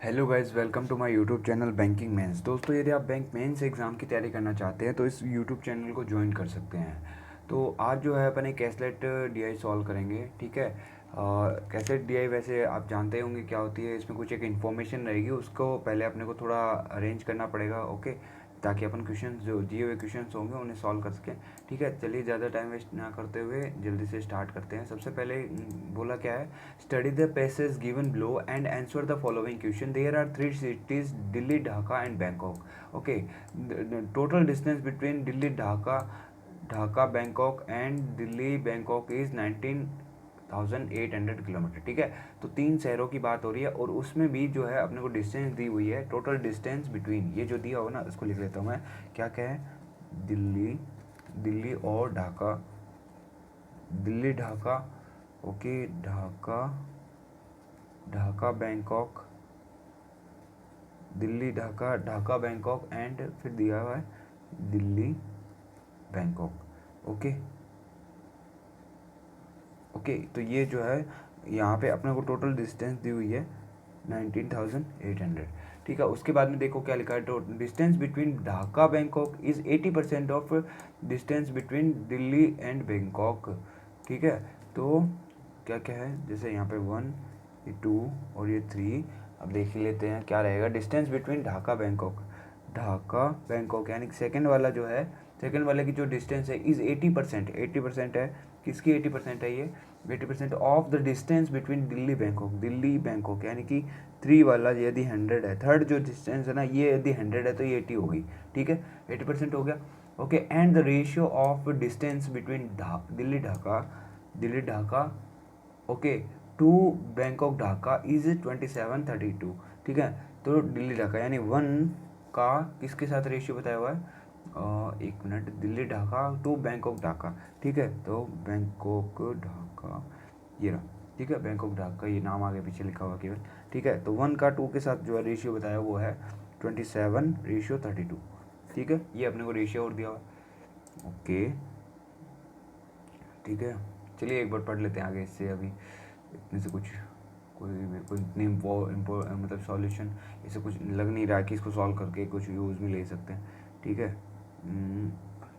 Hello guys, welcome to my YouTube channel banking mains. दोस्तों, यदि आप बैंक मेंस एग्ज़ाम की तैयारी करना चाहते हैं तो इस यूट्यूब चैनल को ज्वाइन कर सकते हैं। तो आज जो है अपन एक कैसलेट डीआई सॉल्व करेंगे, ठीक है। कैसलेट डीआई वैसे आप जानते होंगे क्या होती है। इसमें कुछ एक इन्फॉर्मेशन रहेगी, उसको पहले अपने को थोड़ा अरेंज करना पड़ेगा, ओके, ताकि अपन क्वेश्चन जो दिए हुए क्वेश्चन होंगे उन्हें सॉल्व कर सकें। ठीक है, चलिए ज़्यादा टाइम वेस्ट ना करते हुए जल्दी से स्टार्ट करते हैं। सबसे पहले बोला क्या है, study the passage given below and answer the following question. There are three cities, Delhi, Dhaka and Bangkok. Okay, total distance between Delhi, Dhaka, Dhaka Bangkok and Delhi Bangkok is 19,800 kilometre. ठीक है, तो तीन शहरों की बात हो रही है और उसमें भी जो है अपने को डिस्टेंस दी हुई है। टोटल डिस्टेंस बिटवीन, ये जो दिया हो ना उसको लिख लेता हूँ मैं। क्या क्या है, दिल्ली, दिल्ली और Dhaka, Delhi Dhaka, okay, Dhaka, Dhaka Bangkok, Delhi Dhaka, Dhaka Bangkok and फिर दिया हुआ है दिल्ली बैंकॉक। ओके ओके, तो ये जो है यहाँ पे अपने को टोटल डिस्टेंस दी हुई है 19,800। ठीक है, उसके बाद में देखो क्या लिखा है, total distance between Dhaka Bangkok is 80% of distance between Delhi and Bangkok. ठीक है, तो क्या क्या है, जैसे यहाँ पे 1, ये 2 और ये 3। अब देख लेते हैं क्या रहेगा distance between Dhaka Bangkok, Dhaka Bangkok यानी सेकंड वाला जो है, सेकंड वाले की जो डिस्टेंस है इज़ 80%। 80% है, किसकी 80% है ये, 80% of the distance between Delhi Bangkok, Delhi Bangkok यानी कि 3 वाला यदि 100 है, थर्ड जो डिस्टेंस है ना ये यदि 100 है तो ये 80 होगी। ठीक है, 80% हो गया। Okay, and the ratio of distance between Delhi Dhaka, Delhi Dhaka, okay, to Bangkok Dhaka is 27:32। ठीक है, तो दिल्ली ढाका यानी 1 का किसके साथ रेशियो बताया हुआ है, एक minute, Delhi Dhaka to Bangkok Dhaka. ठीक है, तो बैंकॉक ढाका ये रहा। ठीक है, बैंकॉक ढाका, ये नाम आगे पीछे लिखा हुआ केवल। ठीक है, तो 1 का 2 के साथ जो है रेशियो बताया वो है 27:32। ठीक है, ये अपने को रेशियो और दिया हुआ है। ओके, ठीक है, चलिए एक बार पढ़ लेते हैं आगे इससे। अभी इतने से कुछ कोई मेरे को इतनी मतलब सॉल्यूशन इसे कुछ लग नहीं रहा है कि इसको सॉल्व करके कुछ यूज़ में ले सकते हैं। ठीक है,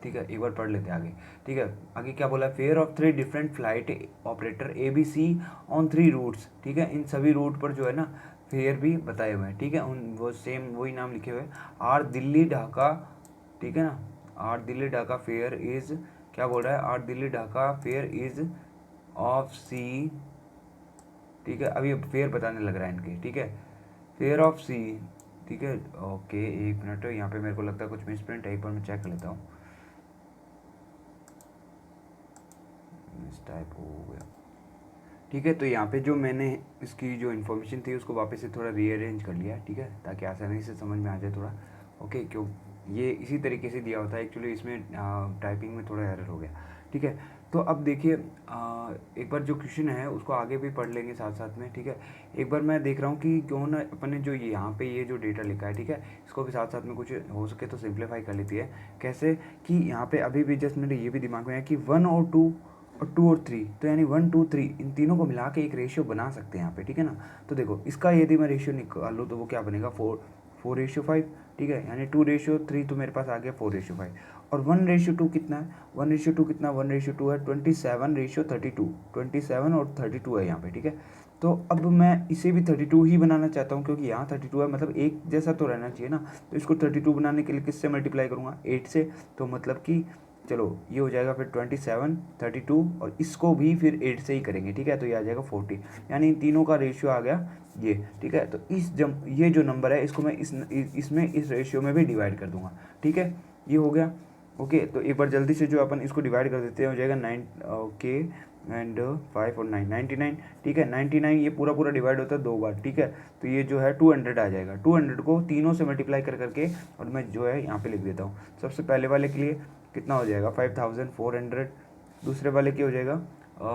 ठीक है, एक बार पढ़ लेते हैं आगे। ठीक है, आगे क्या बोला है, fare of 3 different flight operator ABC on 3 routes. ठीक है, इन सभी रूट पर जो है ना फेयर भी बताए हुए हैं। ठीक है, उन वो सेम वही नाम लिखे हुए हैं, आर दिल्ली ढाका। ठीक है ना, are Delhi Dhaka fare is, क्या बोल रहा है, are Delhi Dhaka fare is of C. ठीक है, अभी फेयर बताने लग रहा है इनके। ठीक है, फेयर ऑफ सी। ठीक है, ओके, एक मिनट, यहाँ पे मेरे को लगता है कुछ मिसप्रिंट है, एक बार मैं चेक कर लेता हूँ। मिस टाइप हो गया। ठीक है, तो यहाँ पे जो मैंने इसकी जो इन्फॉर्मेशन थी उसको वापस से थोड़ा रीअरेंज कर लिया। ठीक है, ताकि आसानी से समझ में आ जाए थोड़ा। ओके, क्यों ये इसी तरीके से दिया होता है एक्चुअली, इसमें टाइपिंग में थोड़ा एरर हो गया। ठीक है, तो अब देखिए एक बार जो क्वेश्चन है उसको आगे भी पढ़ लेंगे साथ साथ में। ठीक है, एक बार मैं देख रहा हूँ कि क्यों ना अपने जो यहाँ पे ये जो डेटा लिखा है, ठीक है, इसको भी साथ साथ में कुछ हो सके तो सिंप्लीफाई कर लेती है। कैसे कि यहाँ पे अभी भी जस्ट मेरे ये भी दिमाग में है कि 1 और 2 और 2 और 3, तो यानी 1 2 3 इन तीनों को मिला के एक रेशियो बना सकते हैं यहाँ पे। ठीक है ना, तो देखो इसका यदि मैं रेशियो निकालूँ तो वो क्या बनेगा, 4:5। ठीक है, यानी 2:3 तो मेरे पास आ गया 4:5। और 1:2 कितना है, 1:2 कितना, 1:2 है 27:32, 27 और 32 है यहाँ पे। ठीक है, तो अब मैं इसे भी 32 ही बनाना चाहता हूँ क्योंकि यहाँ 32 है, मतलब एक जैसा तो रहना चाहिए ना। तो इसको 32 बनाने के लिए किससे मल्टीप्लाई करूँगा, 8 से। तो मतलब कि चलो ये हो जाएगा फिर 27, 32 और इसको भी फिर 8 से ही करेंगे। ठीक है, तो ये आ जाएगा 40, यानी इन तीनों का रेशियो आ गया ये। ठीक है, तो ये जो नंबर है इसको मैं इसमें इस रेशियो में भी डिवाइड कर दूंगा। ठीक है, ये हो गया। ओके, तो एक बार जल्दी से जो अपन इसको डिवाइड कर देते हैं, हो जाएगा 9, ओके, एंड 5 और 9, 99। ठीक है, 99 ये पूरा पूरा डिवाइड होता है 2 बार। ठीक है, तो ये जो है 200 आ जाएगा। 200 को तीनों से मल्टीप्लाई कर करके और मैं जो है यहाँ पे लिख देता हूँ। सबसे पहले वाले के लिए कितना हो जाएगा, 5400। दूसरे वाले की हो जाएगा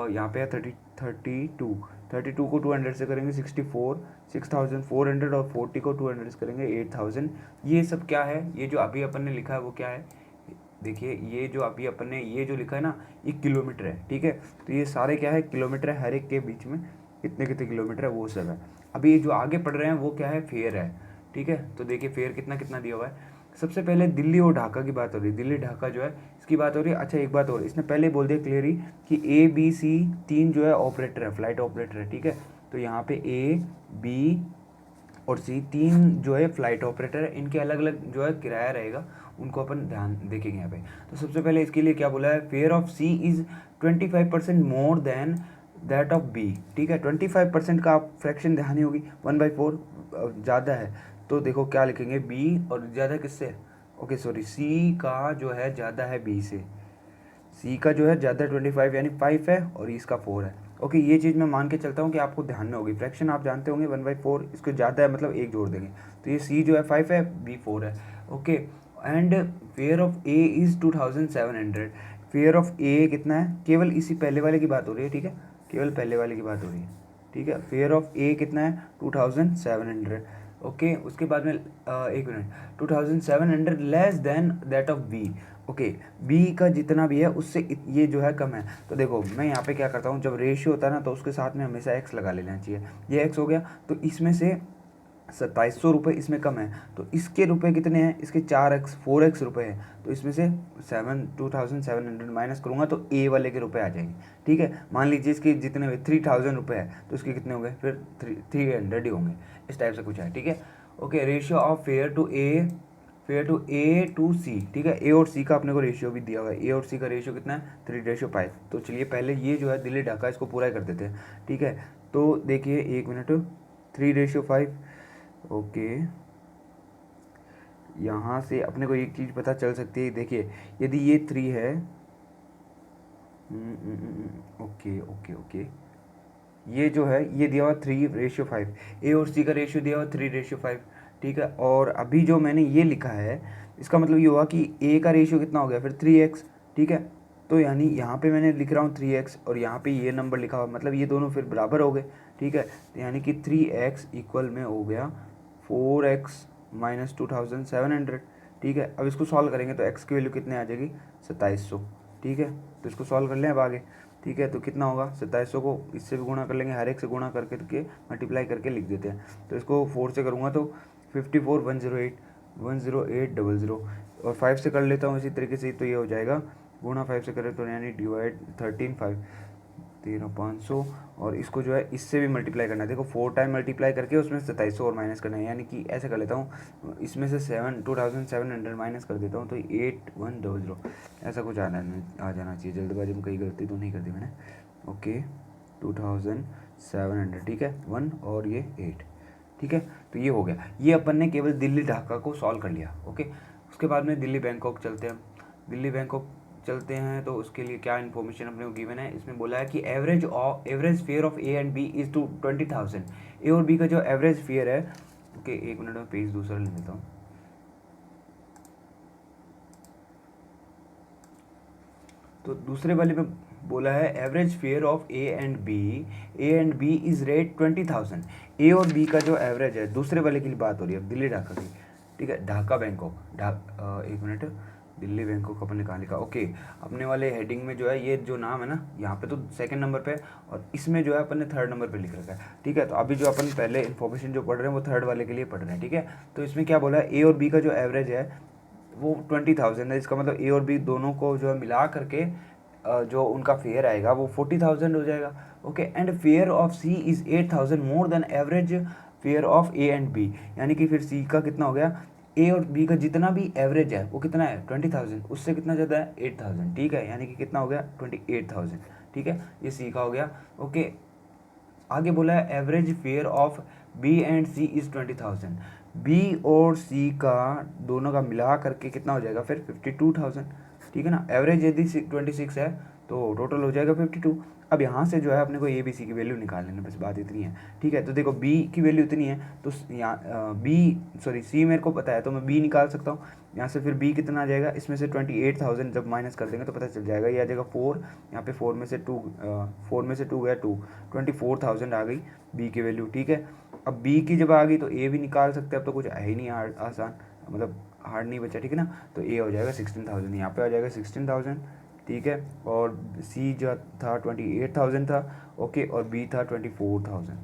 यहाँ पे है 32 को 200 से करेंगे 64, 6400 और 40 को 200 से करेंगे 8000। ये सब क्या है, ये जो अभी अपन ने लिखा है वो क्या है, देखिए ये जो अभी अपन ने ये जो लिखा है ना ये किलोमीटर है। ठीक है, तो ये सारे क्या है, किलोमीटर है हर एक के बीच में। कितने कितने किलोमीटर है वो सब है। अभी जो आगे पढ़ रहे हैं वो क्या है, फेयर है, ठीक है। तो देखिए फेयर कितना कितना दिया हुआ है। सबसे पहले दिल्ली और ढाका की बात हो रही है, दिल्ली ढाका जो है इसकी बात हो रही है। अच्छा एक बात और, इसने पहले बोल दिया क्लियरली कि ए बी सी तीन जो है ऑपरेटर है, फ्लाइट ऑपरेटर है, ठीक है। तो यहाँ पे ए बी और सी तीन जो है फ्लाइट ऑपरेटर है, इनके अलग अलग जो है किराया रहेगा, उनको अपन ध्यान देखेंगे यहाँ पे। तो सबसे पहले इसके लिए क्या बोला है, fare of C is 25% more than that of B, ठीक है। 25% का आप फ्रैक्शन ध्यान ही होगी, 1/4 ज़्यादा है, तो देखो क्या लिखेंगे, बी और ज़्यादा किससे, ओके सॉरी, सी का जो है ज़्यादा है बी से, सी का जो है ज़्यादा 25 यानी 5 है और इसका 4 है। ओके ये चीज़ मैं मान के चलता हूँ कि आपको ध्यान में होगी। फ्रैक्शन आप जानते होंगे 1/4, इसको ज़्यादा है मतलब एक जोड़ देंगे, तो ये सी जो है 5 है, बी 4 है। Okay and fare of A is 2700। Fare of A कितना है, केवल इसी पहले वाले की बात हो रही है, ठीक है, केवल पहले वाले की बात हो रही है, ठीक है। फेयर ऑफ ए कितना है 2700। ओके उसके बाद में एक minute, 2700 less than that of B. Okay B का जितना भी है उससे ये जो है कम है। तो देखो मैं यहाँ पे क्या करता हूँ, जब रेशियो होता है ना तो उसके साथ में हमेशा एक्स लगा लेना चाहिए। ये एक्स हो गया, तो इसमें से 2700 रुपये इसमें कम है, तो इसके रुपए कितने हैं, इसके 4x 4x रुपये हैं, तो इसमें से 2700 माइनस करूँगा तो ए वाले के रुपए आ जाएंगे, ठीक है। मान लीजिए इसके जितने 3000 रुपये है तो इसके कितने होंगे, फिर 300 ही होंगे, इस टाइप से कुछ है, ठीक है। Okay ratio of fare to A to C, ठीक है। ए और सी का अपने को रेशियो भी दिया हुआ है, ए और सी का रेशियो कितना है 3:5। तो चलिए पहले ये जो है दिल्ली ढाका इसको पूरा कर देते हैं, ठीक है। तो देखिए एक मिनट, 3:5, ओके यहाँ से अपने को एक चीज़ पता चल सकती है, देखिए यदि ये 3 है, ओके ओके ओके, ये जो है ये दिया हुआ 3:5, ए और सी का रेशियो दिया हुआ 3:5, ठीक है। और अभी जो मैंने ये लिखा है इसका मतलब ये हुआ कि ए का रेशियो कितना हो गया फिर 3x, ठीक है। तो यानी यहाँ पे मैंने लिख रहा हूँ 3x और यहाँ पे ये नंबर लिखा हुआ, मतलब ये दोनों फिर बराबर हो गए, ठीक है। तो यानी कि 3x इक्वल में हो गया 4x माइनस 2700, ठीक है। अब इसको सॉल्व करेंगे तो x की वैल्यू कितने आ जाएगी 2700, ठीक है। तो इसको सॉल्व कर लें अब आगे, ठीक है। तो कितना होगा 2700 को इससे भी गुणा कर लेंगे, हर एक से गुणा करके मल्टीप्लाई करके लिख देते हैं। तो इसको 4 से करूँगा तो 54,108,108,00, और 5 से कर लेता हूँ इसी तरीके से, तो ये हो जाएगा गुणा 5 से करें तो यानी डिवाइड 13,500, और इसको जो है इससे भी मल्टीप्लाई करना है। देखो 4 टाइम मल्टीप्लाई करके उसमें 2700 और माइनस करना है, यानी कि ऐसे कर लेता हूँ, इसमें से 2700 माइनस कर देता हूँ तो 8100, ऐसा कुछ आ जाना चाहिए। जल्दबाजी में कहीं गलती तो नहीं कर दी मैंने। ओके 2700, ठीक है, 1 और ये 8, ठीक है। तो ये हो गया, ये अपन ने केवल दिल्ली ढाका को सॉल्व कर लिया। ओके उसके बाद में दिल्ली बैंकॉक चलते हैं। दिल्ली बैंकॉक चलते हैं तो उसके लिए क्या इन्फॉर्मेशन अपने को गिवन है, इसमें बोला है कि average fare of A and B is two 20,000। A और बी का जो एवरेज फेयर है, ओके एक मिनट में पेज दूसरा ले लेता हूँ। तो दूसरे वाले में बोला है average fare of A and B is rate 20,000। A और बी का जो एवरेज है, दूसरे वाले की बात हो रही है अब दिल्ली ढाका की, ठीक है। ढाका बैंकॉक, एक मिनट, दिल्ली बैंकॉक अपन ने कहाँ लिखा, ओके अपने वाले हेडिंग में जो है ये जो नाम है ना यहाँ पे तो सेकंड नंबर पे, और इसमें जो है अपन ने थर्ड नंबर पे लिख रखा है, ठीक है। तो अभी जो अपन पहले इन्फॉर्मेशन जो पढ़ रहे हैं वो थर्ड वाले के लिए पढ़ रहे हैं, ठीक है। तो इसमें क्या बोला है, ए और बी का जो एवरेज है वो 20,000 है, इसका मतलब ए और बी दोनों को जो है मिला करके जो उनका फेयर आएगा वो 40,000 हो जाएगा। Okay and fare of C is 8,000 more than average fare of A and B, यानी कि फिर सी का कितना हो गया, ए और बी का जितना भी एवरेज है वो कितना है 20,000, उससे कितना ज़्यादा है 8,000, ठीक है। यानी कि कितना हो गया 28,000, ठीक है। ये सी का हो गया। ओके आगे बोला है average fare of B and C is 20,000। B और सी का दोनों का मिला करके कितना हो जाएगा फिर 52,000, ठीक है ना। एवरेज यदि 26 है तो टोटल हो जाएगा 52। अब यहाँ से जो है अपने को ए बी सी की वैल्यू निकाल लेना, बस बात इतनी है, ठीक है। तो देखो बी की वैल्यू इतनी है तो यहाँ सी मेरे को पता है तो मैं बी निकाल सकता हूँ। यहाँ से फिर बी कितना आ जाएगा, इसमें से 28,000 जब माइनस कर देंगे तो पता चल जाएगा, ये आ जाएगा 4, यहाँ पे 4 में से 2 गया 2, 24,000 आ गई बी की वैल्यू, ठीक है। अब बी की जब आ गई तो ए भी निकाल सकते हैं, अब तो कुछ है ही नहीं हार्ड, आसान मतलब हार्ड नहीं बचा, ठीक है ना। तो ए हो जाएगा 16,000, यहाँ पे आ जाएगा 16,000, ठीक है, और सी जो था 28,000 था, ओके, और बी था 24,000,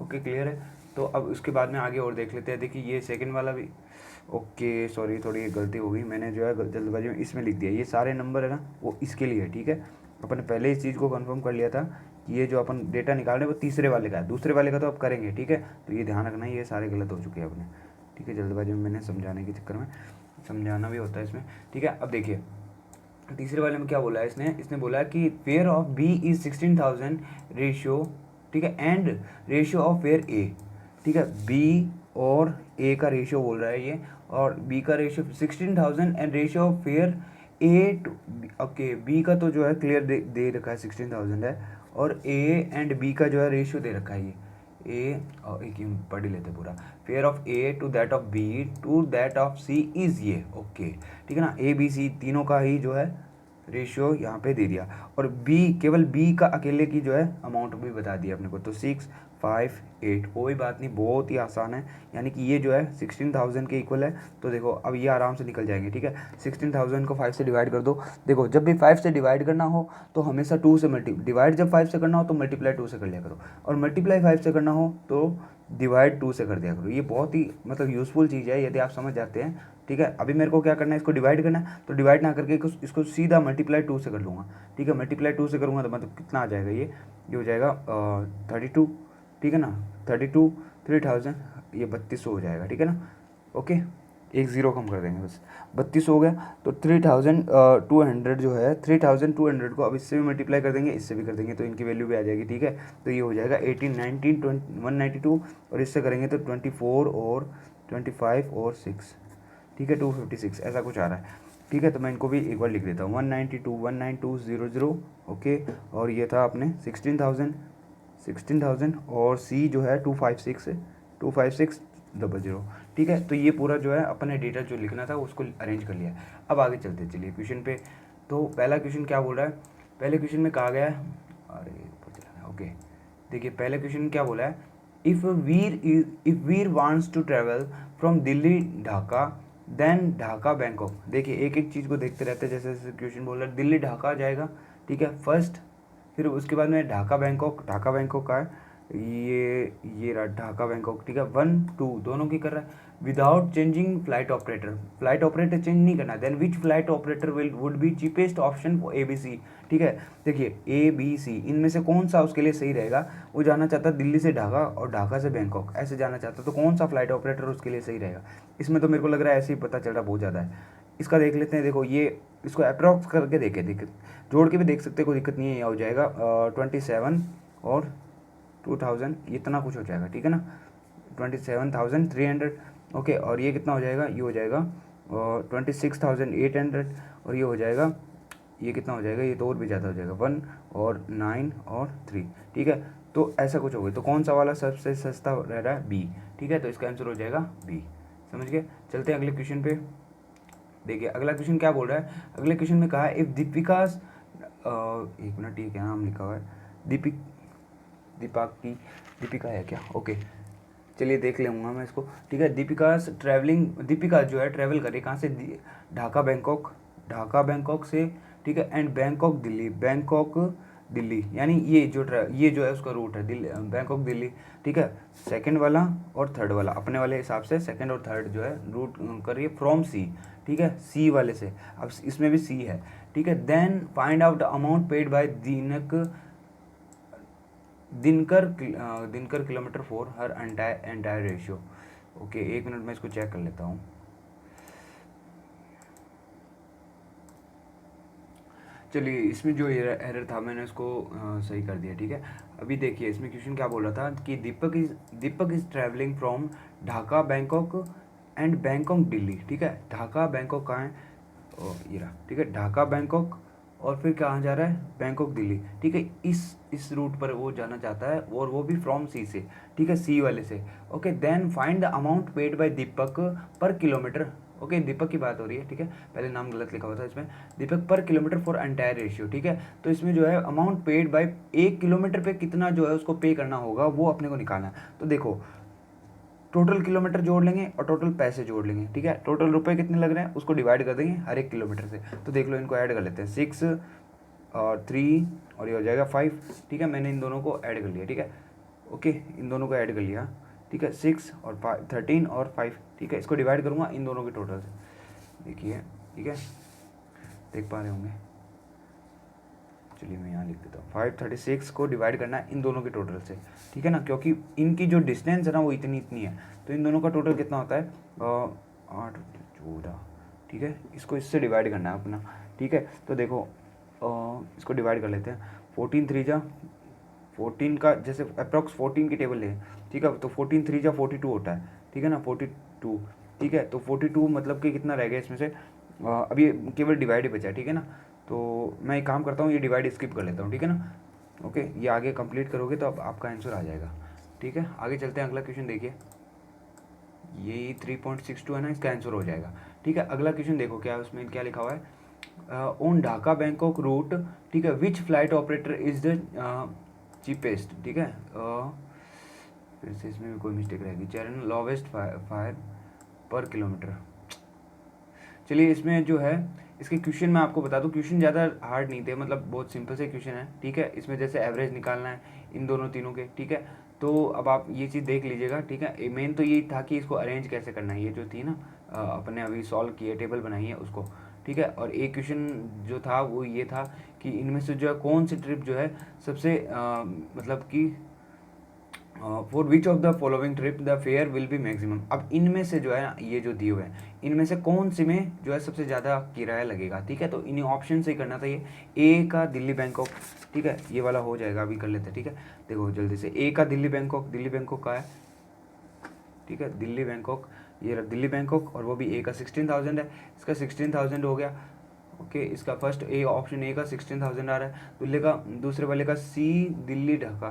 ओके, क्लियर है। तो अब उसके बाद में आगे और देख लेते हैं। देखिए ये सेकंड वाला भी, ओके सॉरी थोड़ी गलती हो गई, मैंने जो है जल्दबाजी में इसमें लिख दिया, ये सारे नंबर है ना वो इसके लिए है, ठीक है। अपन ने पहले इस चीज़ को कंफर्म कर लिया था कि ये जो अपन डेटा निकाल रहे हैं वो तीसरे वाले का है, दूसरे वाले का तो अब करेंगे, ठीक है। तो ये ध्यान रखना, ये सारे गलत हो चुके हैं अपने, ठीक है, जल्दबाजी में मैंने समझाने के चक्कर में, समझाना भी होता है इसमें, ठीक है। अब देखिए तीसरे वाले में क्या बोला है इसने बोला कि fare of B is 16,000 ratio, ठीक है, and ratio of fare A, ठीक है। बी और ए का रेशियो बोल रहा है ये, और बी का ratio 16,000 and ratio of fare A to, okay, B का तो जो है क्लियर दे रखा है 16,000 है, और ए एंड बी का जो है रेशियो दे रखा है ये ए, और एक ही पढ़ ही लेते पूरा, fare of A to that of B to that of C is ये, ओके, ठीक है ना। ए बी सी तीनों का ही जो है रेशियो यहाँ पे दे दिया, और बी, केवल बी का अकेले की जो है अमाउंट भी बता दिया अपने को, तो 6, 5, 8, कोई बात नहीं, बहुत ही आसान है, यानी कि ये जो है 16,000 के इक्वल है। तो देखो अब ये आराम से निकल जाएंगे, ठीक है। 16,000 को 5 से डिवाइड कर दो, देखो जब भी 5 से डिवाइड करना हो तो हमेशा 2 से डिवाइड जब 5 से करना हो तो मल्टीप्लाई 2 से कर लिया करो, और मल्टीप्लाई 5 से करना हो तो डिवाइड 2 से कर दिया करो। ये बहुत ही मतलब यूज़फुल चीज़ है यदि आप समझ जाते हैं, ठीक है। अभी मेरे को क्या करना है, इसको डिवाइड करना है, तो डिवाइड ना करके इसको सीधा मल्टीप्लाई 2 से कर लूँगा, ठीक है। मल्टीप्लाई 2 से करूँगा तो मतलब कितना आ जाएगा, ये हो जाएगा 32, ठीक है ना, 32, 3,000, ये 3200 हो जाएगा, ठीक है ना, ओके, एक ज़ीरो कम कर देंगे बस, 3200 हो गया। तो 3,200 जो है, 3,200 को अब इससे भी मल्टीप्लाई कर देंगे, इससे भी कर देंगे, तो इनकी वैल्यू भी आ जाएगी, ठीक है। तो ये हो जाएगा 18, 19, 192, और इससे करेंगे तो 24 और 25 और 6, ठीक है, 256 ऐसा कुछ आ रहा है, ठीक है। तो मैं इनको भी एक बार लिख देता हूँ, 192,192,000, ओके, और ये था अपने 16,000 और सी जो है 256,000, ठीक है। तो ये पूरा जो है अपने डेटा जो लिखना था उसको अरेंज कर लिया। अब आगे चलते चलिए क्वेश्चन पे। तो पहला क्वेश्चन क्या बोल रहा है, पहले क्वेश्चन में कहा गया है, अरे ऊपर चला गया, ओके, देखिए पहले क्वेश्चन में क्या बोला है, if Veer wants to travel from Delhi Dhaka then Dhaka Bangkok. देखिए एक एक चीज़ को देखते रहते हैं, जैसे जैसे क्वेश्चन बोल रहा है दिल्ली ढाका जाएगा, ठीक है, फर्स्ट, फिर उसके बाद में ढाका बैंकॉक का है, ये रहा ढाका बैंकॉक, ठीक है, 1, 2 दोनों की कर रहा है, without changing flight operator change नहीं करना, then which flight operator would be cheapest option for ABC, ठीक है। देखिए ABC इनमें से कौन सा उसके लिए सही रहेगा, वो जाना चाहता है दिल्ली से ढाका और ढाका से बैंकॉक ऐसे जाना चाहता, तो कौन सा फ्लाइट ऑपरेटर उसके लिए सही रहेगा। इसमें तो मेरे को लग रहा है ऐसे ही पता चल रहा बहुत ज़्यादा है, इसका देख लेते हैं। देखो ये इसको अप्रॉक्स करके देख जोड़ के भी देख सकते हैं, कोई दिक्कत नहीं है, यह हो जाएगा 27 और 2,000, इतना कुछ हो जाएगा, ठीक है ना, 27,300, ओके, और ये कितना हो जाएगा, ये हो जाएगा 26,800, और ये हो जाएगा, ये कितना हो जाएगा, ये तो और भी ज़्यादा हो जाएगा, 1 और 9 और 3, ठीक है। तो ऐसा कुछ हो गया, तो कौन सा वाला सबसे सस्ता रह रहा है, बी, ठीक है। तो इसका आंसर हो जाएगा बी, समझ गए। चलते हैं अगले क्वेश्चन पे। देखिए अगला क्वेश्चन क्या बोल रहा है, अगले क्वेश्चन में कहा है इफ़ दीपिका, एक मिनट, ये क्या नाम लिखा हुआ है, दीपिका है क्या, ओके, चलिए देख लूँगा मैं इसको, ठीक है। दीपिका जो है ट्रैवल करे कहाँ से, ढाका बैंकॉक से, ठीक है, एंड बैंकॉक दिल्ली, यानी ये जो है उसका रूट है दिल्ली बैंकॉक दिल्ली, ठीक है। सेकंड वाला और थर्ड वाला अपने वाले हिसाब से सेकंड और थर्ड जो है रूट करिए फ्रॉम सी, ठीक है, सी वाले से, अब इसमें भी सी है, ठीक है। Then find out the amount paid by Dinkar kilometre for her entire ratio, okay, एक मिनट में इसको चेक कर लेता हूँ। चलिए इसमें जो एरर था मैंने उसको सही कर दिया, ठीक है। अभी देखिए इसमें क्वेश्चन क्या बोल रहा था कि Deepak is travelling from Dhaka Bangkok and Bangkok Delhi, ठीक है। ढाका बैंकॉक कहाँ है, ये रहा, ठीक है, ढाका बैंकॉक, और फिर कहाँ जा रहा है, बैंकॉक दिल्ली, ठीक है। इस रूट पर वो जाना चाहता है, और वो भी फ्रॉम सी से, ठीक है, सी वाले से, okay. Then find the amount paid by Deepak per kilometre, okay, दीपक की बात हो रही है, ठीक है, पहले नाम गलत लिखा हुआ था इसमें, दीपक per kilometre for entire ratio, ठीक है। तो इसमें जो है अमाउंट पेड बाय 1 किलोमीटर पे कितना जो है उसको पे करना होगा वो अपने को निकालना है। तो देखो टोटल किलोमीटर जोड़ लेंगे और टोटल पैसे जोड़ लेंगे, ठीक है। टोटल रुपए कितने लग रहे हैं उसको डिवाइड कर देंगे हर एक किलोमीटर से। तो देख लो इनको ऐड कर लेते हैं, 6 और 3 और ये हो जाएगा 5, ठीक है। मैंने इन दोनों को ऐड कर लिया, ठीक है, ओके, इन दोनों को ऐड कर लिया, ठीक है। 6 और 13 और 5, ठीक है। इसको डिवाइड करूँगा इन दोनों के टोटल से, देखिए, ठीक है, देख पा रहे होंगे। चलिए मैं यहाँ लिख देता हूँ, 536 को डिवाइड करना है इन दोनों के टोटल से, ठीक है ना, क्योंकि इनकी जो डिस्टेंस है ना वो इतनी है। तो इन दोनों का टोटल कितना होता है, 8 14, ठीक है। इसको इससे डिवाइड करना है अपना, ठीक है। तो देखो इसको डिवाइड कर लेते हैं, 14 3 जा 14 का जैसे अप्रॉक्स 14 की टेबल है, ठीक है। तो 14 3 जा 42 होता है, ठीक है ना, 42, ठीक है। तो 42 मतलब कि कितना रह गया इसमें से, अब ये केवल डिवाइड ही बचा है, ठीक है ना। तो मैं एक काम करता हूँ, ये डिवाइड स्किप कर लेता हूँ, ठीक है ना, ओके। ये आगे कंप्लीट करोगे तो अब आपका आंसर आ जाएगा, ठीक है। आगे चलते हैं, अगला क्वेश्चन देखिए, ये 3.62 है ना, इसका आंसर हो जाएगा, ठीक है। अगला क्वेश्चन देखो क्या है, उसमें क्या लिखा हुआ है, ऑन ढाका बैंकॉक रूट, ठीक है, which flight operator is the cheapest, ठीक है। फिर से इसमें भी कोई मिस्टेक रहेगी, चरण लोवेस्ट फायर पर किलोमीटर। चलिए इसमें जो है इसके क्वेश्चन मैं आपको बता दूं, क्वेश्चन ज़्यादा हार्ड नहीं थे, मतलब बहुत सिंपल से क्वेश्चन है, ठीक है। इसमें जैसे एवरेज निकालना है इन दोनों तीनों के, ठीक है। तो अब आप ये चीज़ देख लीजिएगा, ठीक है। मेन तो यही था कि इसको अरेंज कैसे करना है, ये जो थी ना अपने अभी सॉल्व किए टेबल बनाई है उसको, ठीक है। और एक क्वेश्चन जो था वो ये था कि इनमें से जो है कौन सी ट्रिप जो है सबसे मतलब कि for which of the following trip the fair will be maximum. अब इनमें से जो है ना, ये जो दिए हुए हैं इनमें से कौन सी में जो है सबसे ज़्यादा किराया लगेगा, ठीक है। तो इन्हीं ऑप्शन से ही करना था, ये ए का दिल्ली बैंकॉक, ठीक है, ये वाला हो जाएगा, अभी कर लेते हैं, ठीक है। देखो जल्दी से, ए का दिल्ली बैंकॉक का है, ठीक है, दिल्ली बैंकॉक, ये दिल्ली बैंकॉक, और वो भी ए का 16,000 है, इसका 16,000 हो गया, ओके। इसका फर्स्ट ए ऑप्शन ए का 16,000 आ रहा है, दूसरे वाले का सी दिल्ली ढाका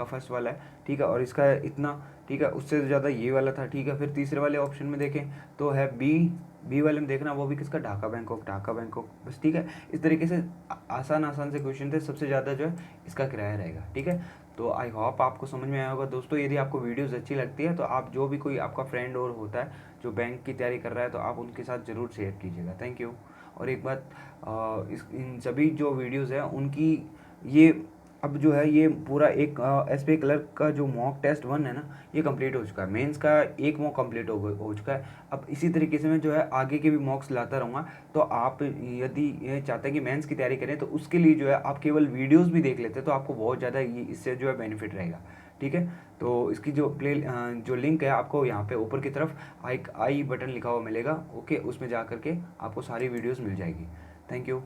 फर्स्ट वाला है, ठीक है। और इसका इतना, ठीक है, उससे ज़्यादा ये वाला था, ठीक है। फिर तीसरे वाले ऑप्शन में देखें तो है बी वाले में देखना, वो भी किसका, ढाका बैंकॉक, बस, ठीक है। इस तरीके से आसान से क्वेश्चन थे, सबसे ज़्यादा जो है इसका किराया रहेगा, ठीक है। तो आई होप आपको समझ में आया होगा दोस्तों। यदि आपको वीडियोस अच्छी लगती है तो आप जो भी कोई आपका फ्रेंड और होता है जो बैंक की तैयारी कर रहा है तो आप उनके साथ ज़रूर शेयर कीजिएगा, थैंक यू। और एक बात, इन सभी जो वीडियोस है उनकी ये अब जो है ये पूरा एक एसबीआई क्लर्क का जो मॉक टेस्ट 1 है ना, ये कंप्लीट हो चुका है, मेंस का एक मॉक कंप्लीट हो चुका है। अब इसी तरीके से मैं जो है आगे के भी मॉक्स लाता रहूँगा। तो आप यदि ये चाहते हैं कि मेंस की तैयारी करें तो उसके लिए जो है आप केवल वीडियोस भी देख लेते हैं तो आपको बहुत ज़्यादा इससे जो है बेनिफिट रहेगा, ठीक है। तो इसकी जो लिंक है आपको यहाँ पे ऊपर की तरफ आई बटन लिखा हुआ मिलेगा, ओके, उसमें जा करके आपको सारी वीडियोज़ मिल जाएगी, थैंक यू।